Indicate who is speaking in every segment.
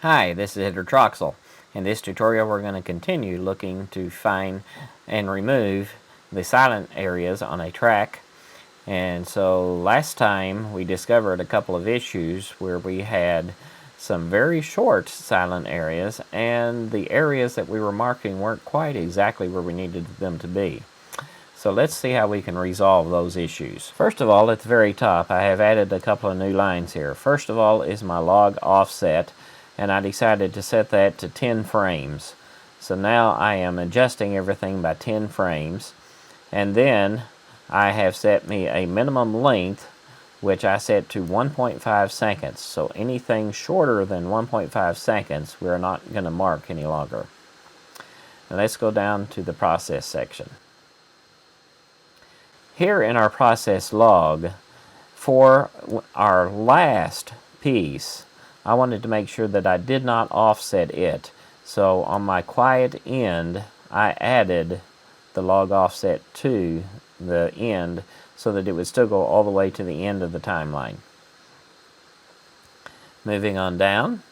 Speaker 1: Hi, this is Troxel. In this tutorial we're going to continue looking to find and remove the silent areas on a track. And so last time we discovered a couple of issues where we had some very short silent areas and the areas that we were marking weren't quite exactly where we needed them to be. So let's see how we can resolve those issues. First of all, at the very top I have added a couple of new lines here. First of all is my log offset, and I decided to set that to 10 frames. So now I am adjusting everything by 10 frames, and then I have set me a minimum length which I set to 1.5 seconds. So anything shorter than 1.5 seconds we're not going to mark any longer. Now let's go down to the process section. Here in our process log, for our last piece, I wanted to make sure that I did not offset it. So on my quiet end, I added the log offset to the end so that it would still go all the way to the end of the timeline. Moving on down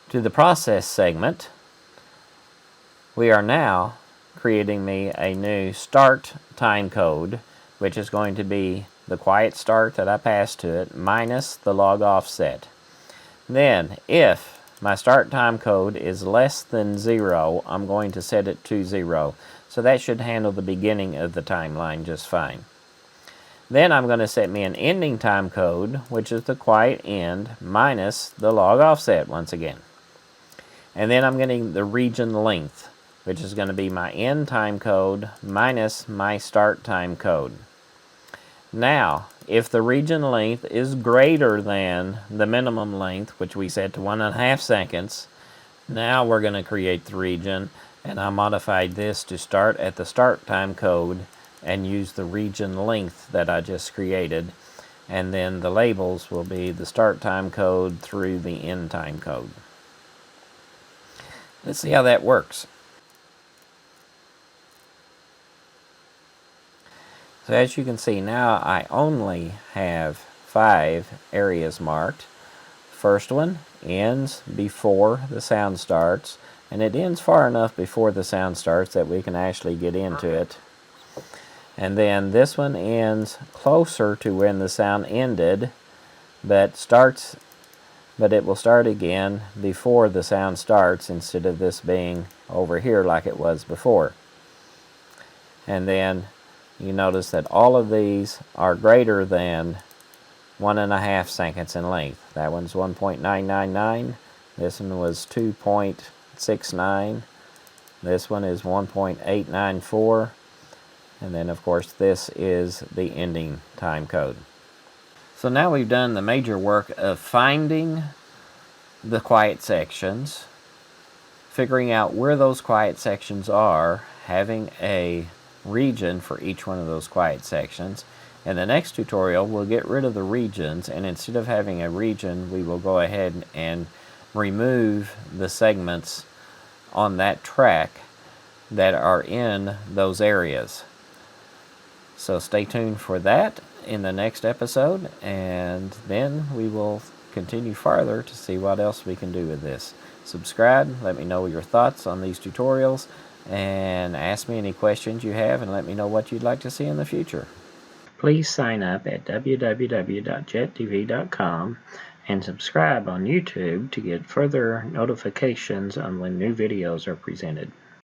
Speaker 1: to the process segment, we are now creating me a new start time code, which is going to be the quiet start that I passed to it minus the log offset. Then if my start time code is less than 0, I'm going to set it to 0. So that should handle the beginning of the timeline just fine. Then I'm going to set me an ending time code, which is the quiet end minus the log offset once again. And then I'm getting the region length, which is going to be my end time code minus my start time code. Now, if the region length is greater than the minimum length, which we set to 1.5 seconds, now we're going to create the region, and I modified this to start at the start time code and use the region length that I just created, and then the labels will be the start time code through the end time code. Let's see how that works. So as you can see now, I only have 5 areas marked. First one ends before the sound starts, and it ends far enough before the sound starts that we can actually get into it. And then this one ends closer to when the sound ended, but it will start again before the sound starts instead of this being over here like it was before. And then you notice that all of these are greater than 1.5 seconds in length. That one's 1.999. This one was 2.69. This one is 1.894. And then of course this is the ending time code. So now we've done the major work of finding the quiet sections, figuring out where those quiet sections are, having a region for each one of those quiet sections. In the next tutorial we'll get rid of the regions, and instead of having a region we will go ahead and remove the segments on that track that are in those areas. So stay tuned for that in the next episode, and then we will continue farther to see what else we can do with this. Subscribe, let me know your thoughts on these tutorials, and ask me any questions you have, and let me know what you'd like to see in the future. Please sign up at www.jettv.com and subscribe on YouTube to get further notifications on when new videos are presented.